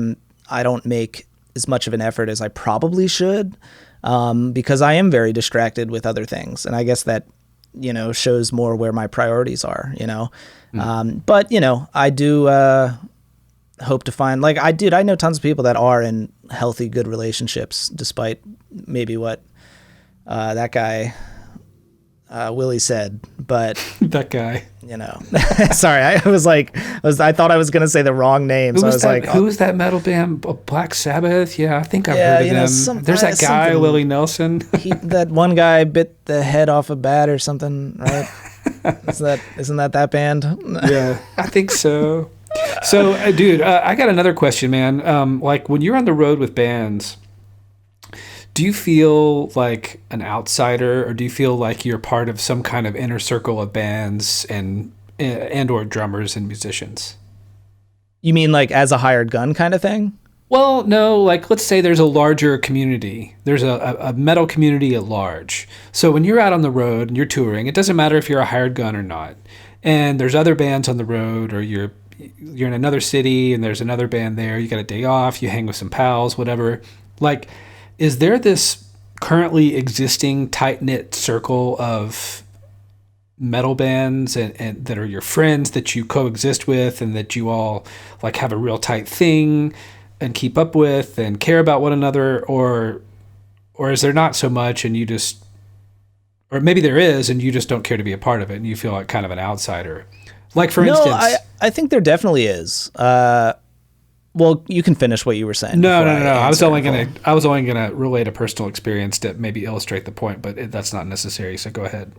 don't make as much of an effort as I probably should, because I am very distracted with other things, and I guess that shows more where my priorities are. But I do hope to find, like, I know tons of people that are in healthy, good relationships, despite maybe what that guy Willie said. But that guy, sorry, I thought I was gonna say the wrong name. So I was like, who was that metal band? Black Sabbath? Yeah, I think I've heard of them. There's that guy, Willie Nelson. That one guy bit the head off a bat or something, right? Isn't that band? Yeah, I think so. So, dude, I got another question, man. Like, when you're on the road with bands, do you feel like an outsider, or do you feel like you're part of some kind of inner circle of bands and or drummers and musicians? You mean like as a hired gun kind of thing? Well, no, like let's say there's a larger community. There's a metal community at large. So when you're out on the road and you're touring, it doesn't matter if you're a hired gun or not. And there's other bands on the road, or you're in another city and there's another band there. You got a day off, you hang with some pals, whatever. Like, is there this currently existing tight-knit circle of metal bands and that are your friends that you coexist with and that you all like have a real tight thing and keep up with and care about one another, or is there not so much and you just, or maybe there is and you just don't care to be a part of it and you feel like kind of an outsider? Like, for instance, I think there definitely is. Well, you can finish what you were saying. No. I was only gonna relate a personal experience to maybe illustrate the point, but that's not necessary. So go ahead.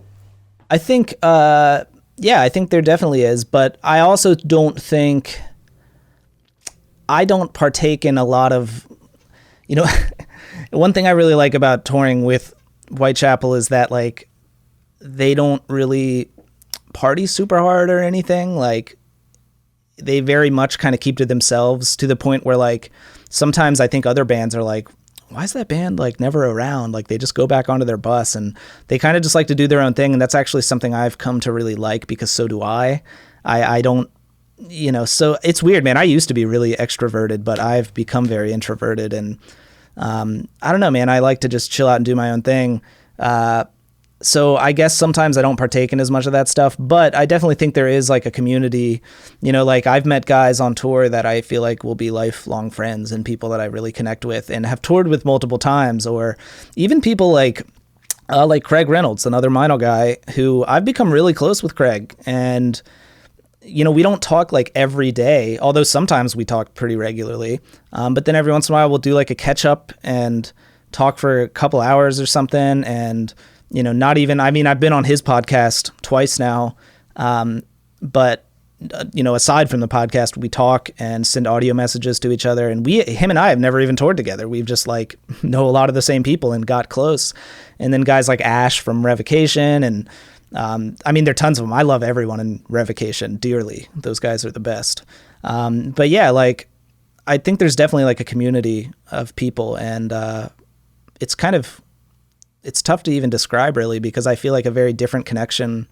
I think, I think there definitely is, but I also don't think, I don't partake in a lot of, one thing I really like about touring with Whitechapel is that, like, they don't really party super hard or anything. Like, they very much kind of keep to themselves, to the point where, like, sometimes I think other bands are like, why is that band like never around? Like, they just go back onto their bus and they kind of just like to do their own thing. And that's actually something I've come to really like, because so do I. I don't, so it's weird, man. I used to be really extroverted, but I've become very introverted. And I don't know, man. I like to just chill out and do my own thing. So I guess sometimes I don't partake in as much of that stuff, but I definitely think there is like a community, like I've met guys on tour that I feel like will be lifelong friends and people that I really connect with and have toured with multiple times, or even people like Craig Reynolds, another Meinl guy, who I've become really close with Craig. And, we don't talk like every day, although sometimes we talk pretty regularly. But then every once in a while we'll do like a catch up and talk for a couple hours or something. And, not even, I've been on his podcast twice now. But, aside from the podcast, we talk and send audio messages to each other. And him and I have never even toured together. We've just like know a lot of the same people and got close. And then guys like Ash from Revocation and, there are tons of them. I love everyone in Revocation dearly. Those guys are the best. But yeah, like, I think there's definitely like a community of people, and it's tough to even describe really, because I feel like a very different connection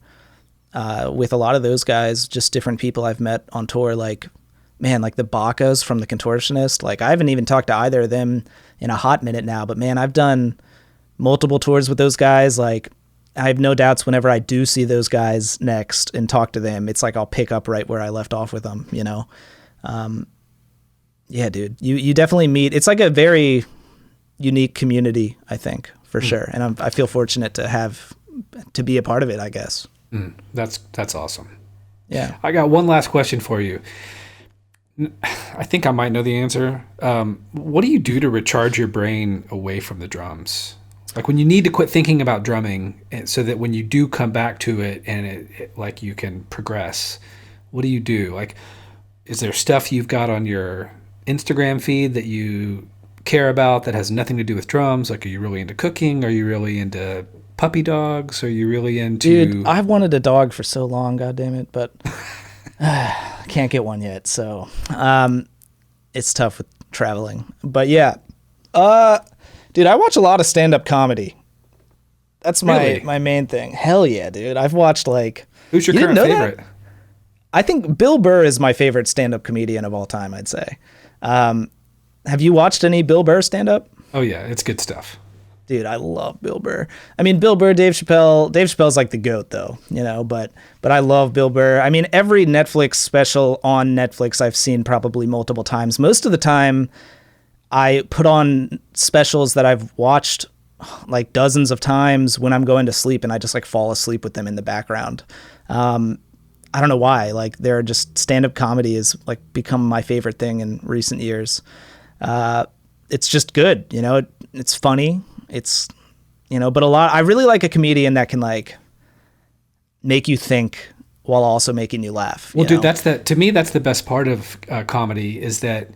with a lot of those guys, just different people I've met on tour. Like, man, like the Bacas from The Contortionist. Like, I haven't even talked to either of them in a hot minute now, but man, I've done multiple tours with those guys. Like, I have no doubts whenever I do see those guys next and talk to them, it's like I'll pick up right where I left off with them, Yeah, dude, you definitely meet. It's like a very unique community, I think, for sure. And I feel fortunate to be a part of it, I guess. That's awesome. Yeah. I got one last question for you. I think I might know the answer. What do you do to recharge your brain away from the drums? Like, when you need to quit thinking about drumming, so that when you do come back to it and it like you can progress, what do you do? Like, is there stuff you've got on your Instagram feed that you care about that has nothing to do with drums? Like, are you really into cooking? Are you really into puppy dogs? Are you really into... Dude, I've wanted a dog for so long, God damn it, but can't get one yet. So it's tough with traveling. But yeah, dude, I watch a lot of stand-up comedy. That's my main thing. Hell yeah, dude. I've watched like... Who's your current favorite? That? I think Bill Burr is my favorite stand-up comedian of all time, I'd say. Have you watched any Bill Burr stand-up? Oh yeah, it's good stuff. Dude, I love Bill Burr. Bill Burr, Dave Chappelle. Dave Chappelle's like the GOAT though, but I love Bill Burr. Every Netflix special on Netflix I've seen probably multiple times. Most of the time I put on specials that I've watched like dozens of times when I'm going to sleep, and I just like fall asleep with them in the background. I don't know why. Like, they're just stand-up comedy has like become my favorite thing in recent years. It's just good, it's funny. It's, but I really like a comedian that can like make you think while also making you laugh. Well, dude, to me, that's the best part of comedy, is that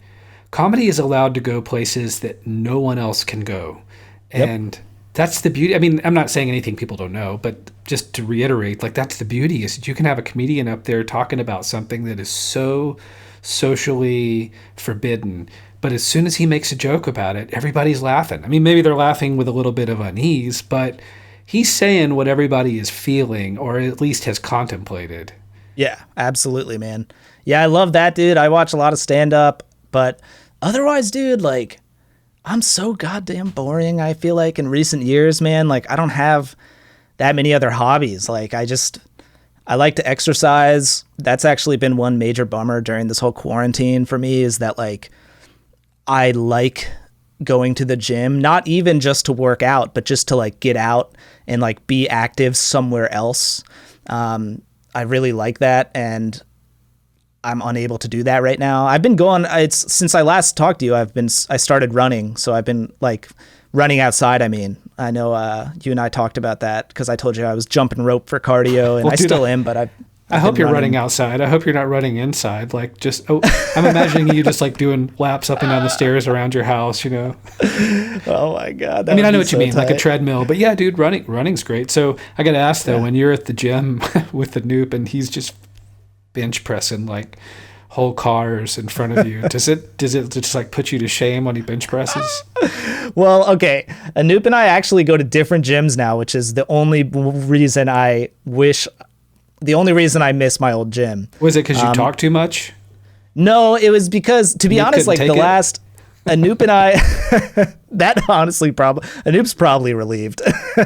comedy is allowed to go places that no one else can go. And that's the beauty. I'm not saying anything people don't know, but just to reiterate, like, that's the beauty, is that you can have a comedian up there talking about something that is so socially forbidden, But as soon as he makes a joke about it, everybody's laughing. I mean, maybe they're laughing with a little bit of unease, but he's saying what everybody is feeling, or at least has contemplated. Yeah, absolutely, man. Yeah, I love that, dude. I watch a lot of stand-up, but otherwise, dude, like, I'm so goddamn boring, I feel like, in recent years, man. Like, I don't have that many other hobbies. Like, I like to exercise. That's actually been one major bummer during this whole quarantine for me, is that, like, I like going to the gym, not even just to work out, but just to, like, get out and, like, be active somewhere else. I really like that, and I'm unable to do that right now. I've been going, since I last talked to you, I started running. So I've been, like, running outside. I mean, I know you and I talked about that because I told you I was jumping rope for cardio, and I still am, but I hope you're running outside. I hope you're not running inside. Like, just, I'm imagining you just, like, doing laps up and down the stairs around your house, you know? Oh my God. I mean, I know what you mean, like a treadmill, but yeah, dude, running's great. So I got to ask though, when you're at the gym with the Noop and he's just bench pressing like whole cars in front of you, does it just like put you to shame when he bench presses? Well, okay. Anoop and I actually go to different gyms now, which is the only reason I miss my old gym. Was it because you talk too much? No, it was because, to be honest, like the last Anoop and I, that honestly Anoop's probably relieved.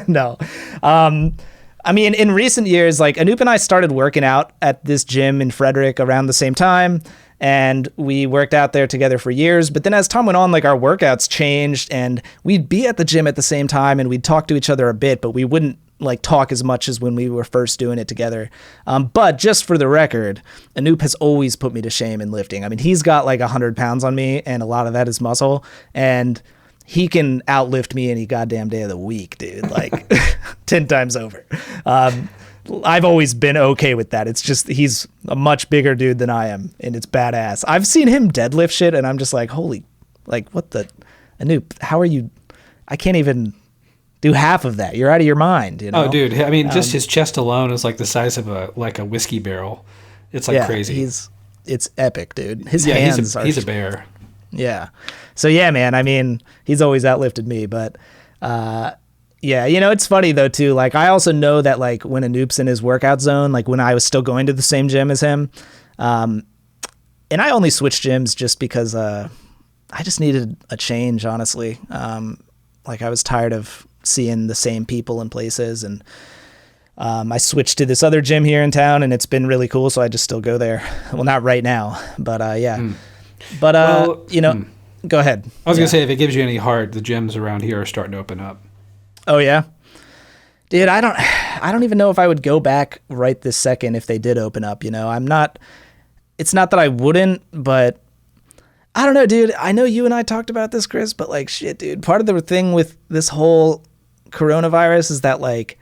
No. I mean, in recent years, like Anoop and I started working out at this gym in Frederick around the same time, and we worked out there together for years. But then as time went on, like our workouts changed, and we'd be at the gym at the same time, and we'd talk to each other a bit, but we wouldn't like talk as much as when we were first doing it together. But just for the record, Anoop has always put me to shame in lifting. I mean, he's got like 100 pounds on me, and a lot of that is muscle, and he can outlift me any goddamn day of the week, dude, like 10 times over. I've always been okay with that. It's just, he's a much bigger dude than I am, and it's badass. I've seen him deadlift shit, and I'm just like, holy, like, what the, Anoop, how are you, I can't even do half of that. You're out of your mind, you know? Oh, dude, I mean, just his chest alone is like the size of a whiskey barrel. It's like crazy. It's epic, dude. His hands he's a bear. Yeah. So yeah, man, I mean, he's always outlifted me, but yeah, you know, it's funny though too. Like I also know that like when Anoop's in his workout zone, like when I was still going to the same gym as him, and I only switched gyms just because I just needed a change, honestly. Like I was tired of seeing the same people in places, and I switched to this other gym here in town, and it's been really cool, so I just still go there. Well, not right now, but yeah. But you know, go ahead. I was gonna say, if it gives you any heart, the gyms around here are starting to open up. Oh yeah, dude. I don't even know if I would go back right this second if they did open up. You know, it's not that I wouldn't, but I don't know, dude. I know you and I talked about this, Chris, but like, shit, dude. Part of the thing with this whole coronavirus is that like,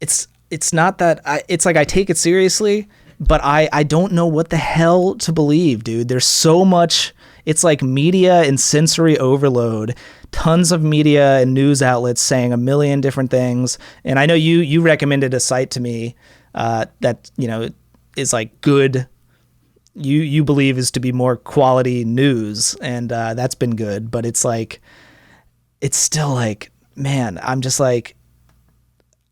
it's not that it's like I take it seriously, but I don't know what the hell to believe, dude. There's so much. It's like media and sensory overload. Tons of media and news outlets saying a million different things. And I know you recommended a site to me that, you know, is like good. You believe is to be more quality news, and that's been good. But it's like, it's still like, man, I'm just like,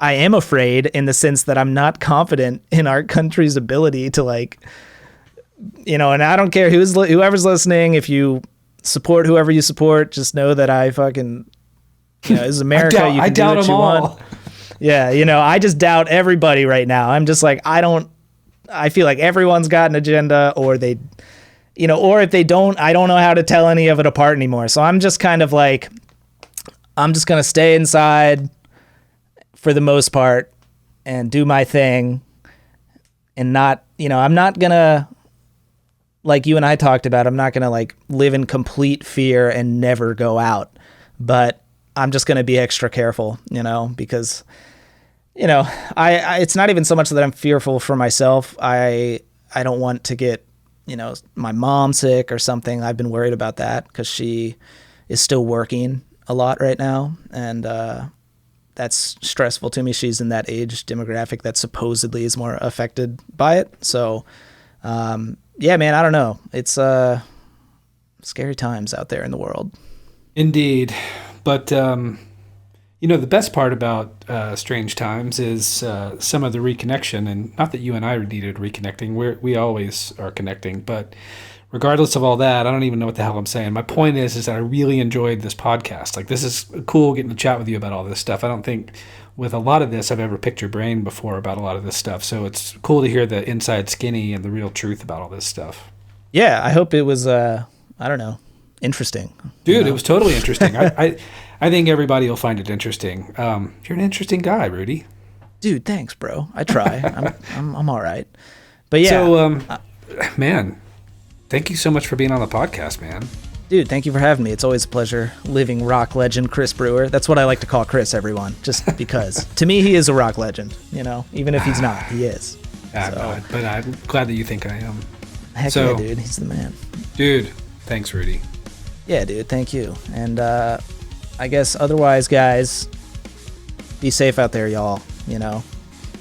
I am afraid in the sense that I'm not confident in our country's ability to like, you know, and I don't care whoever's listening, if you support whoever you support, just know that I fucking, you know, this is America. You can do what you want. Yeah. You know, I just doubt everybody right now. I'm just like, I feel like everyone's got an agenda, or they, you know, or if they don't, I don't know how to tell any of it apart anymore. So I'm just kind of like, I'm just going to stay inside for the most part and do my thing, and not, you know, I'm not going to, like you and I talked about, I'm not going to like live in complete fear and never go out, but I'm just going to be extra careful, you know, because, you know, I it's not even so much that I'm fearful for myself. I don't want to get, you know, my mom sick or something. I've been worried about that because she is still working a lot right now, and that's stressful to me. She's in that age demographic that supposedly is more affected by it. So, yeah, man, I don't know. It's scary times out there in the world. Indeed. But, the best part about Strange Times is some of the reconnection, and not that you and I needed reconnecting. We always are connecting, but regardless of all that, I don't even know what the hell I'm saying. My point is that I really enjoyed this podcast. Like, this is cool getting to chat with you about all this stuff. I don't think with a lot of this I've ever picked your brain before about a lot of this stuff. So it's cool to hear the inside skinny and the real truth about all this stuff. Yeah, I hope it was, interesting. Dude, It was totally interesting. I think everybody will find it interesting. You're an interesting guy, Rudi. Dude, thanks, bro. I try. I'm all right. But yeah. So, man, thank you so much for being on the podcast, man. Dude, thank you for having me. It's always a pleasure. Living rock legend Chris Brewer. That's what I like to call Chris, everyone, just because. To me, he is a rock legend, even if he's not, he is. But I'm glad that you think I am. Heck yeah, dude. He's the man. Dude, thanks, Rudi. Yeah, dude, thank you. And I guess otherwise, guys, be safe out there, y'all,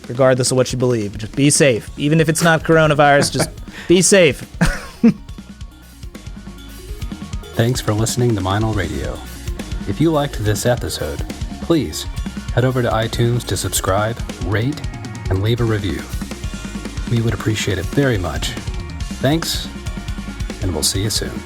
regardless of what you believe. Just be safe. Even if it's not coronavirus, just be safe. Thanks for listening to Meinl Radio. If you liked this episode, please head over to iTunes to subscribe, rate, and leave a review. We would appreciate it very much. Thanks, and we'll see you soon.